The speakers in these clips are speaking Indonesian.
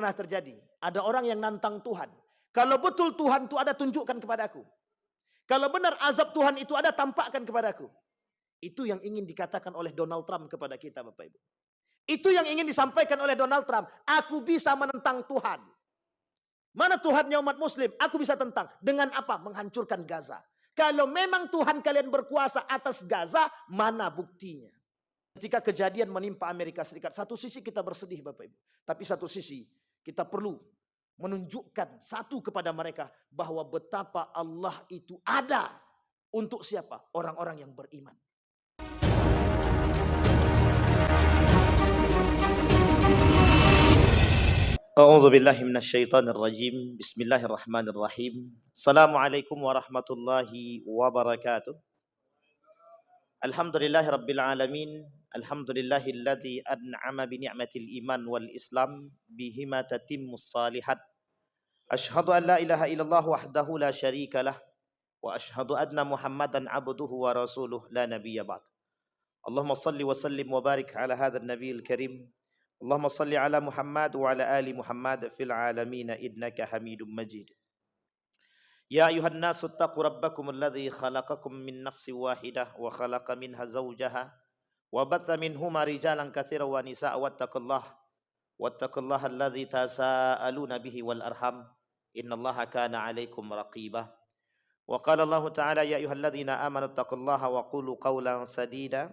pernah terjadi. Ada orang yang nantang Tuhan. Kalau betul Tuhan itu ada, tunjukkan kepadaku. Kalau benar azab Tuhan itu ada, tampakkan kepadaku. Itu yang ingin dikatakan oleh Donald Trump kepada kita, Bapak Ibu. Itu yang ingin disampaikan oleh Donald Trump. Aku bisa menentang Tuhan. Mana Tuhannya umat muslim? Aku bisa tentang. Dengan apa? Menghancurkan Gaza. Kalau memang Tuhan kalian berkuasa atas Gaza, mana buktinya? Ketika kejadian menimpa Amerika Serikat, satu sisi kita bersedih Bapak Ibu. Tapi satu sisi kita perlu menunjukkan satu kepada mereka bahwa betapa Allah itu ada untuk siapa? Orang-orang yang beriman. A'udzu billahi minasyaitonir rajim. Bismillahirrahmanirrahim. Assalamualaikum warahmatullahi wabarakatuh. Alhamdulillahi rabbil alamin. Alhamdulillahilladzi an'ama bi ni'matil iman wal islam bihima tatimmus salihat. Asyhadu an la ilaha illallah wahdahu la syarika lah wa asyhadu anna Muhammadan abduhu wa rasuluh la nabiyya ba'd. Allahumma salli wa sallim wa barik ala hadzal nabiyil karim. Allahumma salli ala Muhammad wa ala ali Muhammad fil alamin innaka Hamidum Majid. Ya ayuhan nasu taqu rabbakum alladhi khalaqakum min nafsin wahidah wa khalaqa minha zawjaha wa batha minhuma rijalan katsiran wa nisaa wattaqullaha alladhi tasaaluna bihi wal arham innallaha kana 'alaikum raqibah. Wa qala Allah ta'ala ya ayyuhalladzina amanu taqullaha wa qulu qawlan sadida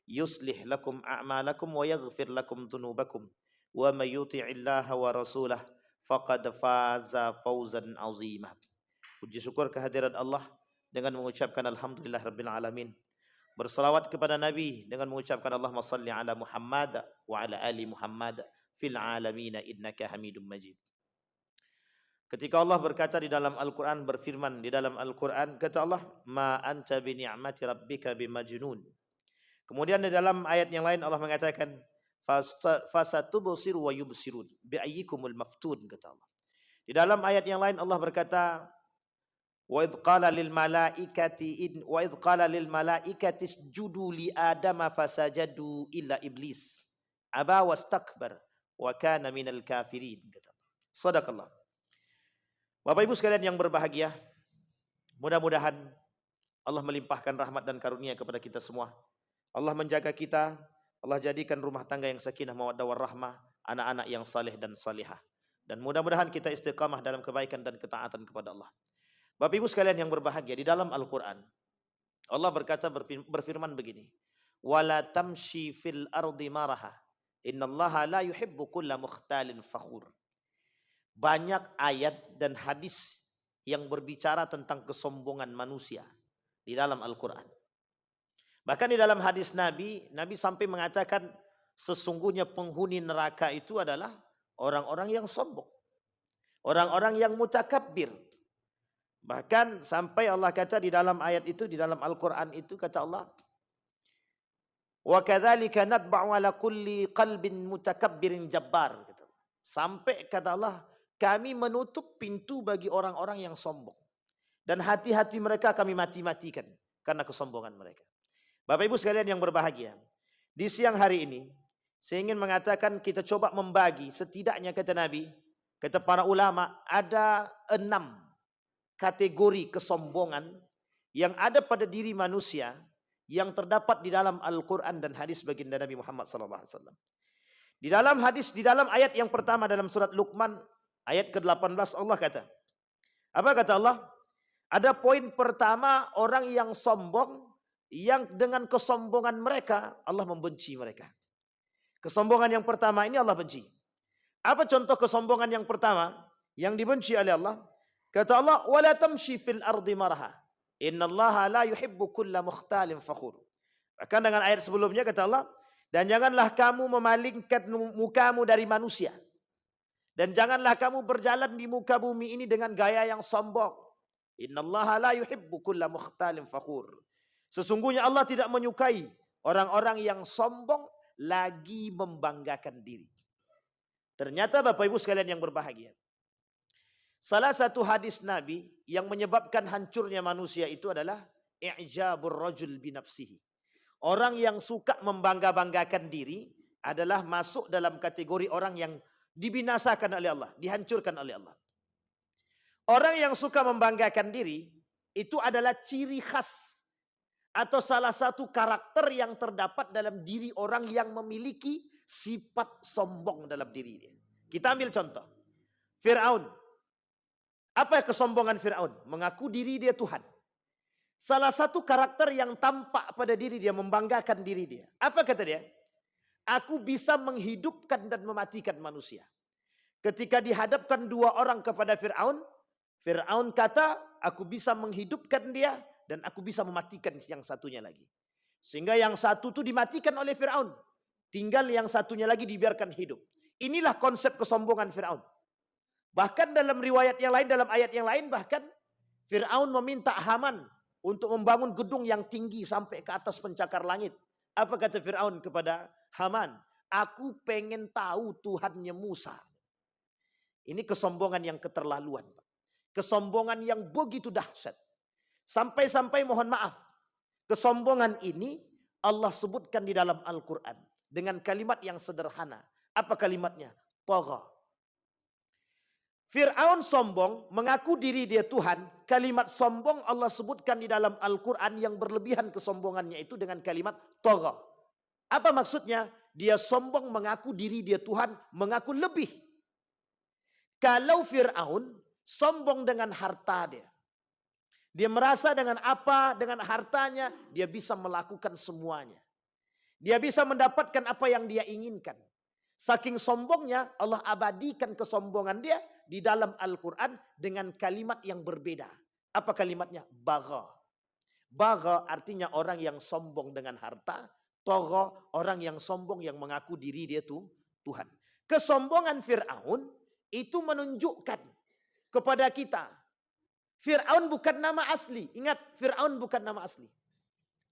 yuslih lakum a'malakum wa yaghfir lakum dhunubakum wa may yuti'illaha wa rasulah faqad faza fawzan 'azima. Puji syukur kehadirat Allah dengan mengucapkan alhamdulillah rabbil alamin. Berselawat kepada Nabi dengan mengucapkan Allahumma salli ala Muhammad wa ala ali Muhammad fil alamin innaka Hamidum Majid. Ketika Allah berkata di dalam Al-Qur'an, berfirman di dalam Al-Qur'an, kata Allah, ma anta bi ni'mati rabbika bimajnun. Kemudian di dalam ayat yang lain Allah mengatakan fasatubsiru wa yubsirun bi ayyikumul maftun, kata Allah. Di dalam ayat yang lain Allah berkata wa idh qala lil malaikati isjudu li adama fasajadu illa iblis aba wastakbar wa kana minal kafirin, kata Allah. Shadaqallah. Bapak Ibu sekalian yang berbahagia, mudah-mudahan Allah melimpahkan rahmat dan karunia kepada kita semua. Allah menjaga kita, Allah jadikan rumah tangga yang sakinah mawaddah warahmah, anak-anak yang saleh dan salihah. Dan mudah-mudahan kita istiqamah dalam kebaikan dan ketaatan kepada Allah. Bapak Ibu sekalian yang berbahagia, di dalam Al-Quran Allah berkata, berfirman begini, wala tamshi fil ardi maraha innallaha la yuhibbu kulla mukhtalin fakhur. Banyak ayat dan hadis yang berbicara tentang kesombongan manusia di dalam Al-Quran. Bahkan di dalam hadis Nabi sampai mengatakan sesungguhnya penghuni neraka itu adalah orang-orang yang sombong. Orang-orang yang mutakabbir. Bahkan sampai Allah kata di dalam ayat itu, di dalam Al-Quran itu kata Allah, wa kadzalika natba'u ala kulli qalbin mutakabbirin jabbar. Sampai kata Allah, kami menutup pintu bagi orang-orang yang sombong. Dan hati-hati mereka kami mati-matikan karena kesombongan mereka. Bapak Ibu sekalian yang berbahagia, di siang hari ini saya ingin mengatakan kita coba membagi, setidaknya kata Nabi, kata para ulama, ada 6 kategori kesombongan yang ada pada diri manusia yang terdapat di dalam Al-Quran dan hadis baginda Nabi Muhammad SAW. Di dalam hadis, di dalam ayat yang pertama dalam surat Luqman ayat ke-18 Allah kata, apa kata Allah? Ada poin pertama, orang yang sombong, yang dengan kesombongan mereka Allah membenci mereka. Kesombongan yang pertama ini Allah benci. Apa contoh kesombongan yang pertama yang dibenci oleh Allah? Kata Allah, wala tamshi fil ardi maraha innallaha la yuhibbu kulla mukhtalin fakhur. Bahkan dengan ayat sebelumnya kata Allah, dan janganlah kamu memalingkan mukamu dari manusia, dan janganlah kamu berjalan di muka bumi ini dengan gaya yang sombong. Innallaha la yuhibbu kulla mukhtalin fakhur. Sesungguhnya Allah tidak menyukai orang-orang yang sombong lagi membanggakan diri. Ternyata Bapak Ibu sekalian yang berbahagia, salah satu hadis Nabi yang menyebabkan hancurnya manusia itu adalah i'jabur rajul binafsihi. Orang yang suka membangga-banggakan diri adalah masuk dalam kategori orang yang dibinasakan oleh Allah, dihancurkan oleh Allah. Orang yang suka membanggakan diri itu adalah ciri khas atau salah satu karakter yang terdapat dalam diri orang yang memiliki sifat sombong dalam diri dia. Kita ambil contoh. Fir'aun. Apa kesombongan Fir'aun? Mengaku diri dia Tuhan. Salah satu karakter yang tampak pada diri dia, membanggakan diri dia. Apa kata dia? Aku bisa menghidupkan dan mematikan manusia. Ketika dihadapkan dua orang kepada Fir'aun, Fir'aun kata, aku bisa menghidupkan dia dan aku bisa mematikan yang satunya lagi. Sehingga yang satu itu dimatikan oleh Fir'aun. Tinggal yang satunya lagi dibiarkan hidup. Inilah konsep kesombongan Fir'aun. Bahkan dalam riwayat yang lain, dalam ayat yang lain, bahkan Fir'aun meminta Haman untuk membangun gedung yang tinggi sampai ke atas pencakar langit. Apa kata Fir'aun kepada Haman? Aku pengen tahu Tuhannya Musa. Ini kesombongan yang keterlaluan. Kesombongan yang begitu dahsyat. Sampai-sampai mohon maaf. Kesombongan ini Allah sebutkan di dalam Al-Quran. Dengan kalimat yang sederhana. Apa kalimatnya? Tagha. Fir'aun sombong, mengaku diri dia Tuhan. Kalimat sombong Allah sebutkan di dalam Al-Quran yang berlebihan kesombongannya itu dengan kalimat tagha. Apa maksudnya? Dia sombong mengaku diri dia Tuhan, mengaku lebih. Kalau Fir'aun sombong dengan harta dia. Dia merasa dengan apa, dengan hartanya, dia bisa melakukan semuanya. Dia bisa mendapatkan apa yang dia inginkan. Saking sombongnya, Allah abadikan kesombongan dia di dalam Al-Quran dengan kalimat yang berbeda. Apa kalimatnya? Bagha. Bagha artinya orang yang sombong dengan harta. Tagha, orang yang sombong yang mengaku diri dia tuh Tuhan. Kesombongan Fir'aun itu menunjukkan kepada kita. Fir'aun bukan nama asli. Ingat, Fir'aun bukan nama asli.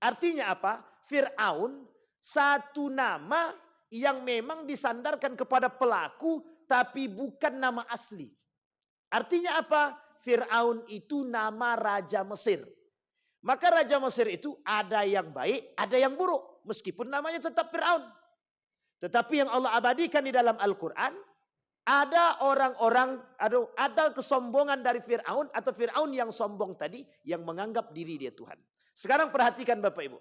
Artinya apa? Fir'aun satu nama yang memang disandarkan kepada pelaku tapi bukan nama asli. Artinya apa? Fir'aun itu nama Raja Mesir. Maka Raja Mesir itu ada yang baik, ada yang buruk. Meskipun namanya tetap Fir'aun. Tetapi yang Allah abadikan di dalam Al-Quran, ada orang-orang, ada kesombongan dari Fir'aun atau Fir'aun yang sombong tadi yang menganggap diri dia Tuhan. Sekarang perhatikan Bapak Ibu.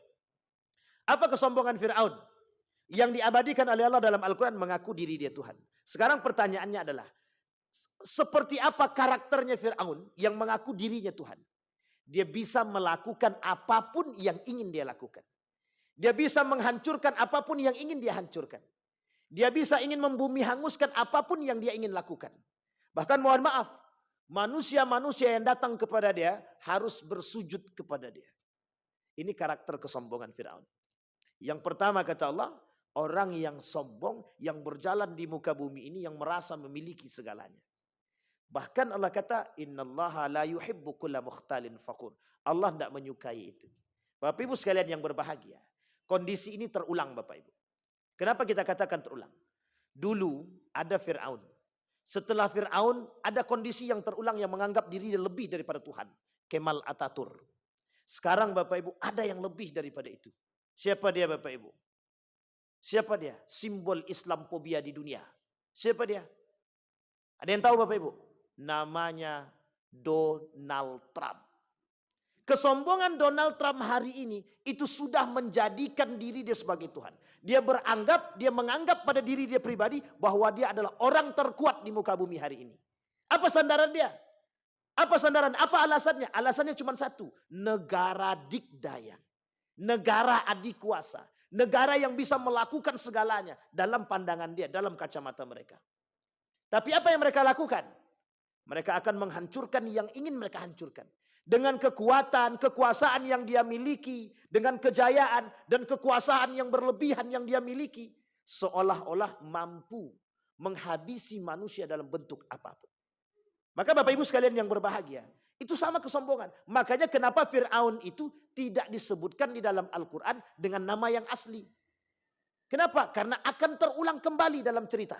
Apa kesombongan Fir'aun? Yang diabadikan oleh Allah dalam Al-Quran mengaku diri dia Tuhan. Sekarang pertanyaannya adalah, seperti apa karakternya Fir'aun yang mengaku dirinya Tuhan? Dia bisa melakukan apapun yang ingin dia lakukan. Dia bisa menghancurkan apapun yang ingin dia hancurkan. Dia bisa ingin membumi hanguskan apapun yang dia ingin lakukan. Bahkan mohon maaf, manusia-manusia yang datang kepada dia harus bersujud kepada dia. Ini karakter kesombongan Fir'aun. Yang pertama kata Allah, orang yang sombong, yang berjalan di muka bumi ini, yang merasa memiliki segalanya. Bahkan Allah kata, innallaha la yuhibbu kulla mukhtalin fakhur. Allah tidak menyukai itu. Bapak Ibu sekalian yang berbahagia, kondisi ini terulang Bapak Ibu. Kenapa kita katakan terulang? Dulu ada Fir'aun. Setelah Fir'aun ada kondisi yang terulang yang menganggap diri lebih daripada Tuhan. Kemal Ataturk. Sekarang Bapak Ibu ada yang lebih daripada itu. Siapa dia Bapak Ibu? Siapa dia? Simbol Islamophobia di dunia. Siapa dia? Ada yang tahu Bapak Ibu? Namanya Donald Trump. Kesombongan Donald Trump hari ini itu sudah menjadikan diri dia sebagai Tuhan. Dia menganggap pada diri dia pribadi bahwa dia adalah orang terkuat di muka bumi hari ini. Apa sandaran dia? Apa sandaran? Apa alasannya? Alasannya cuma satu. Negara dikdaya. Negara adik kuasa. Negara yang bisa melakukan segalanya dalam pandangan dia, dalam kacamata mereka. Tapi apa yang mereka lakukan? Mereka akan menghancurkan yang ingin mereka hancurkan. Dengan kekuatan, kekuasaan yang dia miliki, dengan kejayaan dan kekuasaan yang berlebihan yang dia miliki, seolah-olah mampu menghabisi manusia dalam bentuk apapun. Maka Bapak Ibu sekalian yang berbahagia, itu sama kesombongan. Makanya kenapa Fir'aun itu tidak disebutkan di dalam Al-Quran dengan nama yang asli. Kenapa? Karena akan terulang kembali dalam cerita.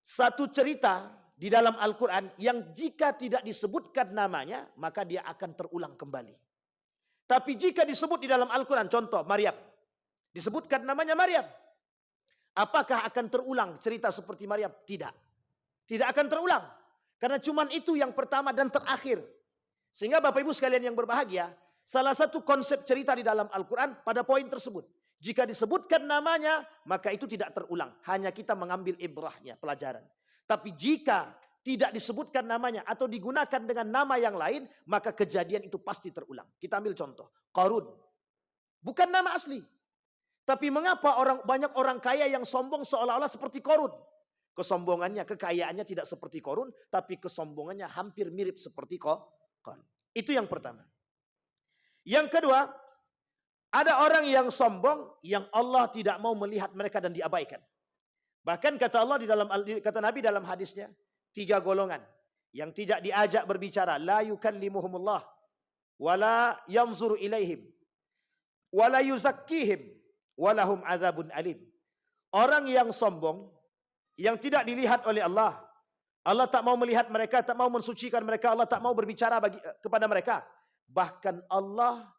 Satu cerita di dalam Al-Quran yang jika tidak disebutkan namanya, maka dia akan terulang kembali. Tapi jika disebut di dalam Al-Quran, contoh Maryam. Disebutkan namanya Maryam. Apakah akan terulang cerita seperti Maryam? Tidak. Tidak akan terulang. Karena cuman itu yang pertama dan terakhir. Sehingga Bapak Ibu sekalian yang berbahagia, salah satu konsep cerita di dalam Al-Quran pada poin tersebut. Jika disebutkan namanya, maka itu tidak terulang. Hanya kita mengambil ibrahnya, pelajaran. Tapi jika tidak disebutkan namanya atau digunakan dengan nama yang lain, maka kejadian itu pasti terulang. Kita ambil contoh, Qarun. Bukan nama asli. Tapi mengapa banyak orang kaya yang sombong seolah-olah seperti Qarun? Kesombongannya, kekayaannya tidak seperti Qarun, tapi kesombongannya hampir mirip seperti Qarun. Itu yang pertama. Yang kedua, ada orang yang sombong yang Allah tidak mau melihat mereka dan diabaikan. Bahkan kata Allah kata Nabi dalam hadisnya, 3 golongan yang tidak diajak berbicara, la yukallimuhumullah wala yanzuru ilaihim wala yuzakkihim walahum adzabun alim. Orang yang sombong yang tidak dilihat oleh Allah, Allah tak mau melihat mereka, tak mau mensucikan mereka, Allah tak mau berbicara kepada mereka. Bahkan Allah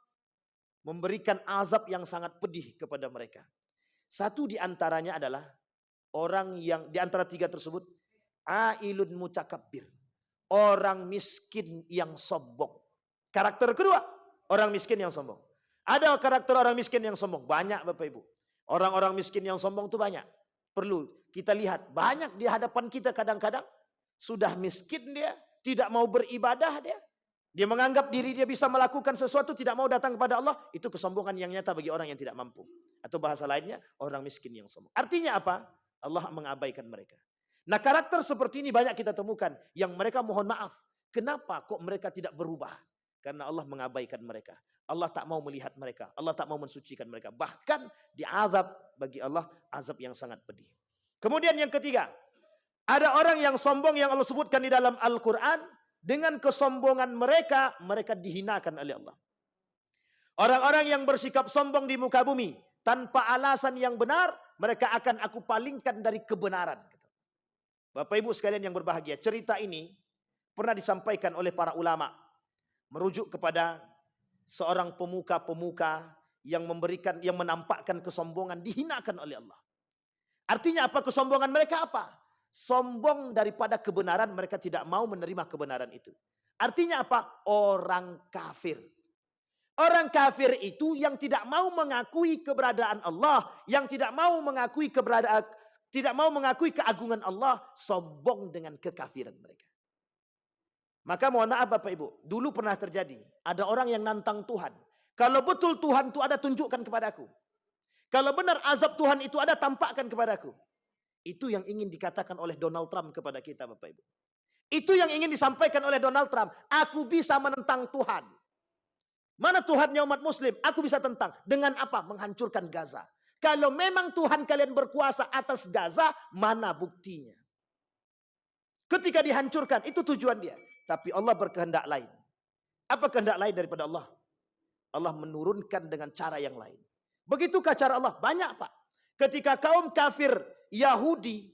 memberikan azab yang sangat pedih kepada mereka. Satu di antaranya adalah orang yang di antara 3 tersebut, ailun mutakabbir, orang miskin yang sombong. Karakter kedua, orang miskin yang sombong. Ada karakter orang miskin yang sombong, banyak Bapak Ibu. Orang-orang miskin yang sombong itu banyak. Perlu kita lihat, banyak di hadapan kita kadang-kadang sudah miskin dia, tidak mau beribadah dia. Dia menganggap diri dia bisa melakukan sesuatu, tidak mau datang kepada Allah. Itu kesombongan yang nyata bagi orang yang tidak mampu. Atau bahasa lainnya, orang miskin yang sombong. Artinya apa? Allah mengabaikan mereka. Nah, karakter seperti ini banyak kita temukan. Yang mereka mohon maaf. Kenapa kok mereka tidak berubah? Karena Allah mengabaikan mereka. Allah tak mau melihat mereka. Allah tak mau mensucikan mereka. Bahkan diazab bagi Allah, azab yang sangat pedih. Kemudian yang ketiga, ada orang yang sombong yang Allah sebutkan di dalam Al-Quran. Dengan kesombongan mereka, mereka dihinakan oleh Allah. Orang-orang yang bersikap sombong di muka bumi, tanpa alasan yang benar, mereka akan aku palingkan dari kebenaran. Bapak Ibu sekalian yang berbahagia, cerita ini pernah disampaikan oleh para ulama, merujuk kepada seorang pemuka-pemuka yang menampakkan kesombongan, dihinakan oleh Allah. Artinya apa kesombongan mereka apa? Sombong daripada kebenaran, mereka tidak mau menerima kebenaran itu. Artinya apa? Orang kafir. Orang kafir itu yang tidak mau mengakui keberadaan Allah, yang tidak mau mengakui keagungan Allah, sombong dengan kekafiran mereka. Maka mohon maaf Bapak Ibu, dulu pernah terjadi, ada orang yang nantang Tuhan. Kalau betul Tuhan itu ada, tunjukkan kepadaku. Kalau benar azab Tuhan itu ada, tampakkan kepadaku. Itu yang ingin dikatakan oleh Donald Trump kepada kita Bapak Ibu. Itu yang ingin disampaikan oleh Donald Trump. Aku bisa menentang Tuhan. Mana Tuhannya umat muslim? Aku bisa tentang. Dengan apa? Menghancurkan Gaza. Kalau memang Tuhan kalian berkuasa atas Gaza, mana buktinya? Ketika dihancurkan, itu tujuan dia. Tapi Allah berkehendak lain. Apa kehendak lain daripada Allah? Allah menurunkan dengan cara yang lain. Begitukah cara Allah? Banyak Pak. Ketika kaum kafir Yahudi,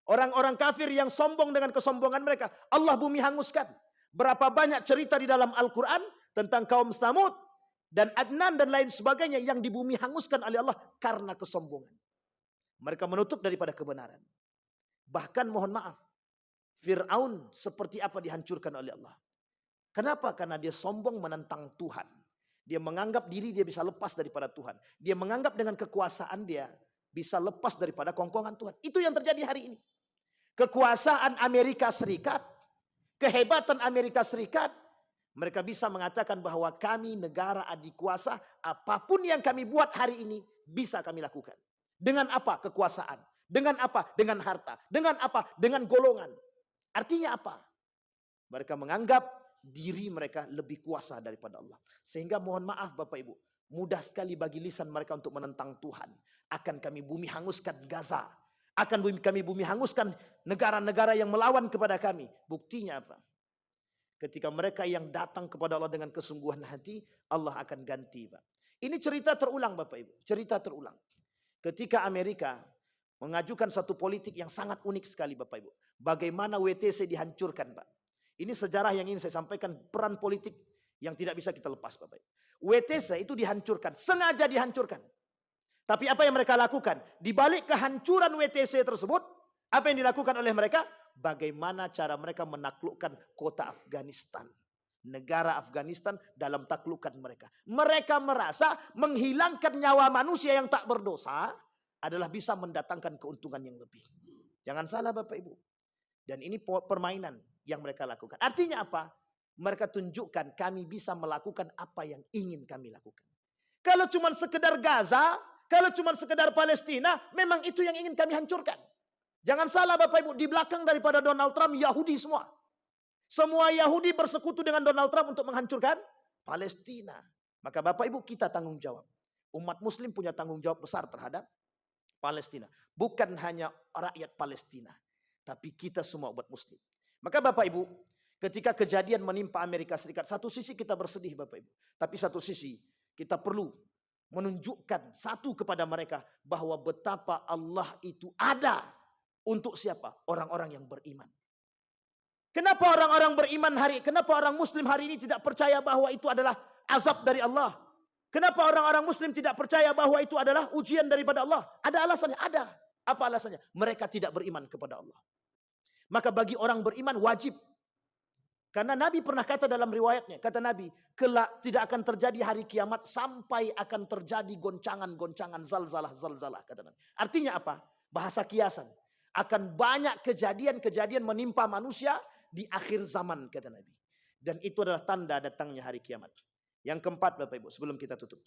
orang-orang kafir yang sombong dengan kesombongan mereka, Allah bumi hanguskan. Berapa banyak cerita di dalam Al-Quran tentang kaum Tsamud dan Adnan dan lain sebagainya yang di bumi hanguskan oleh Allah karena kesombongan. Mereka menutup daripada kebenaran. Bahkan mohon maaf, Fir'aun seperti apa dihancurkan oleh Allah. Kenapa? Karena dia sombong menentang Tuhan. Dia menganggap diri dia bisa lepas daripada Tuhan. Dia menganggap dengan kekuasaan dia bisa lepas daripada kongkongan Tuhan. Itu yang terjadi hari ini. Kekuasaan Amerika Serikat, kehebatan Amerika Serikat, mereka bisa mengatakan bahwa kami negara adikuasa, apapun yang kami buat hari ini bisa kami lakukan. Dengan apa? Kekuasaan. Dengan apa? Dengan harta. Dengan apa? Dengan golongan. Artinya apa? Mereka menganggap diri mereka lebih kuasa daripada Allah. Sehingga mohon maaf Bapak Ibu, mudah sekali bagi lisan mereka untuk menentang Tuhan. Akan kami bumi hanguskan Gaza. Akan kami bumi hanguskan negara-negara yang melawan kepada kami. Buktinya apa? Ketika mereka yang datang kepada Allah dengan kesungguhan hati, Allah akan ganti Pak. Ini cerita terulang Bapak Ibu. Cerita terulang. Ketika Amerika mengajukan satu politik yang sangat unik sekali Bapak Ibu. Bagaimana WTC dihancurkan Pak. Ini sejarah yang ingin saya sampaikan, peran politik yang tidak bisa kita lepas Bapak Ibu. WTC itu dihancurkan, sengaja dihancurkan. Tapi apa yang mereka lakukan? Di balik kehancuran WTC tersebut, apa yang dilakukan oleh mereka? Bagaimana cara mereka menaklukkan kota Afghanistan. Negara Afghanistan dalam taklukan mereka. Mereka merasa menghilangkan nyawa manusia yang tak berdosa adalah bisa mendatangkan keuntungan yang lebih. Jangan salah Bapak Ibu. Dan ini permainan yang mereka lakukan. Artinya apa? Mereka tunjukkan kami bisa melakukan apa yang ingin kami lakukan. Kalau cuma sekedar Gaza, kalau cuma sekedar Palestina, memang itu yang ingin kami hancurkan. Jangan salah Bapak Ibu, di belakang daripada Donald Trump Yahudi semua. Semua Yahudi bersekutu dengan Donald Trump untuk menghancurkan Palestina. Maka Bapak Ibu kita tanggung jawab. Umat Muslim punya tanggung jawab besar terhadap Palestina. Bukan hanya rakyat Palestina, tapi kita semua umat Muslim. Maka Bapak Ibu, ketika kejadian menimpa Amerika Serikat, satu sisi kita bersedih Bapak Ibu. Tapi satu sisi kita perlu menunjukkan satu kepada mereka bahwa betapa Allah itu ada untuk siapa? Orang-orang yang beriman. Kenapa orang-orang beriman kenapa orang Muslim hari ini tidak percaya bahwa itu adalah azab dari Allah? Kenapa orang-orang Muslim tidak percaya bahwa itu adalah ujian daripada Allah? Ada alasannya? Ada. Apa alasannya? Mereka tidak beriman kepada Allah. Maka bagi orang beriman wajib. Karena Nabi pernah kata dalam riwayatnya, kata Nabi, kelak tidak akan terjadi hari kiamat sampai akan terjadi goncangan-goncangan, zalzalah, kata Nabi. Artinya apa? Bahasa kiasan. Akan banyak kejadian-kejadian menimpa manusia di akhir zaman, kata Nabi. Dan itu adalah tanda datangnya hari kiamat. Yang keempat Bapak Ibu, sebelum kita tutup.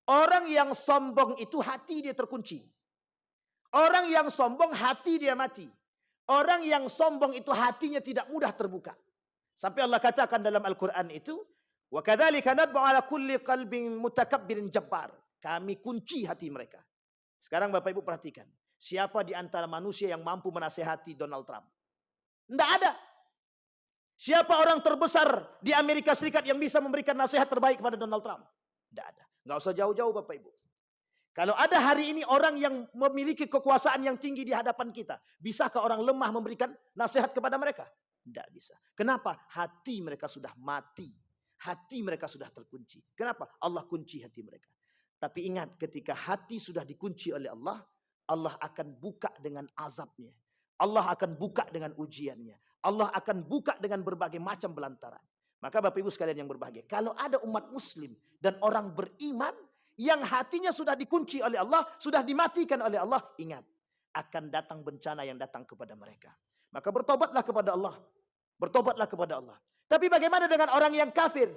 Orang yang sombong itu hati dia terkunci. Orang yang sombong hati dia mati. Orang yang sombong itu hatinya tidak mudah terbuka. Sampai Allah katakan dalam Al-Quran itu, wa kadzalika nadba'u ala kulli qalbin mutakabbirin jabbar. Kami kunci hati mereka. Sekarang Bapak Ibu perhatikan, siapa di antara manusia yang mampu menasehati Donald Trump? Tidak ada. Siapa orang terbesar di Amerika Serikat yang bisa memberikan nasihat terbaik kepada Donald Trump? Tidak ada. Nggak usah jauh-jauh Bapak Ibu. Kalau ada hari ini orang yang memiliki kekuasaan yang tinggi di hadapan kita, bisakah orang lemah memberikan nasihat kepada mereka? Tidak bisa. Kenapa? Hati mereka sudah mati. Hati mereka sudah terkunci. Kenapa? Allah kunci hati mereka. Tapi ingat, ketika hati sudah dikunci oleh Allah, Allah akan buka dengan azabnya. Allah akan buka dengan ujiannya. Allah akan buka dengan berbagai macam belantaran. Maka Bapak Ibu sekalian yang berbahagia, kalau ada umat Muslim dan orang beriman yang hatinya sudah dikunci oleh Allah, sudah dimatikan oleh Allah, ingat, akan datang bencana yang datang kepada mereka. Maka bertobatlah kepada Allah. Bertobatlah kepada Allah. Tapi bagaimana dengan orang yang kafir?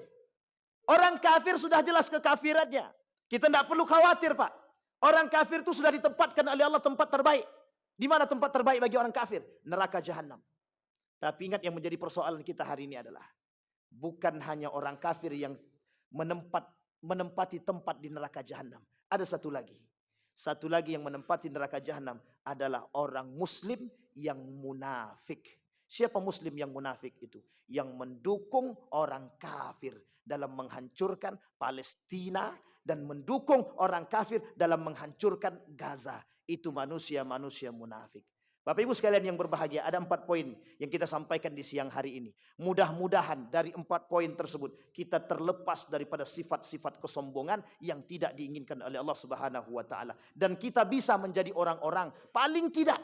Orang kafir sudah jelas kekafirannya. Kita tidak perlu khawatir Pak. Orang kafir itu sudah ditempatkan oleh Allah tempat terbaik. Di mana tempat terbaik bagi orang kafir? Neraka jahanam. Tapi ingat, yang menjadi persoalan kita hari ini adalah bukan hanya orang kafir yang menempati tempat di neraka jahanam. Ada satu lagi. Satu lagi yang menempati neraka jahanam adalah orang Muslim yang munafik. Siapa Muslim yang munafik itu? Yang mendukung orang kafir dalam menghancurkan Palestina dan mendukung orang kafir dalam menghancurkan Gaza. Itu manusia-manusia munafik. Bapak Ibu sekalian yang berbahagia, ada 4 poin yang kita sampaikan di siang hari ini. Mudah-mudahan dari 4 poin tersebut kita terlepas daripada sifat-sifat kesombongan yang tidak diinginkan oleh Allah Subhanahu wa taala, dan kita bisa menjadi orang-orang paling tidak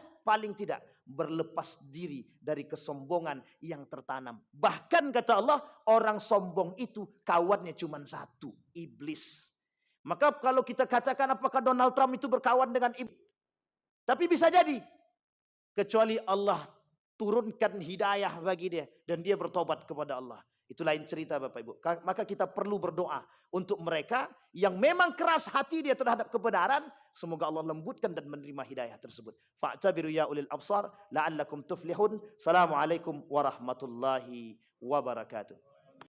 berlepas diri dari kesombongan yang tertanam. Bahkan kata Allah, orang sombong itu kawannya cuma satu, iblis. Maka kalau kita katakan apakah Donald Trump itu berkawan dengan iblis? Tapi bisa jadi. Kecuali Allah turunkan hidayah bagi dia dan dia bertobat kepada Allah. Itu lain cerita Bapak Ibu. Maka kita perlu berdoa untuk mereka yang memang keras hati dia terhadap kebenaran. Semoga Allah lembutkan dan menerima hidayah tersebut. Fa'tabiru ya ulil absar la'allakum tuflihun. Assalamualaikum warahmatullahi wabarakatuh.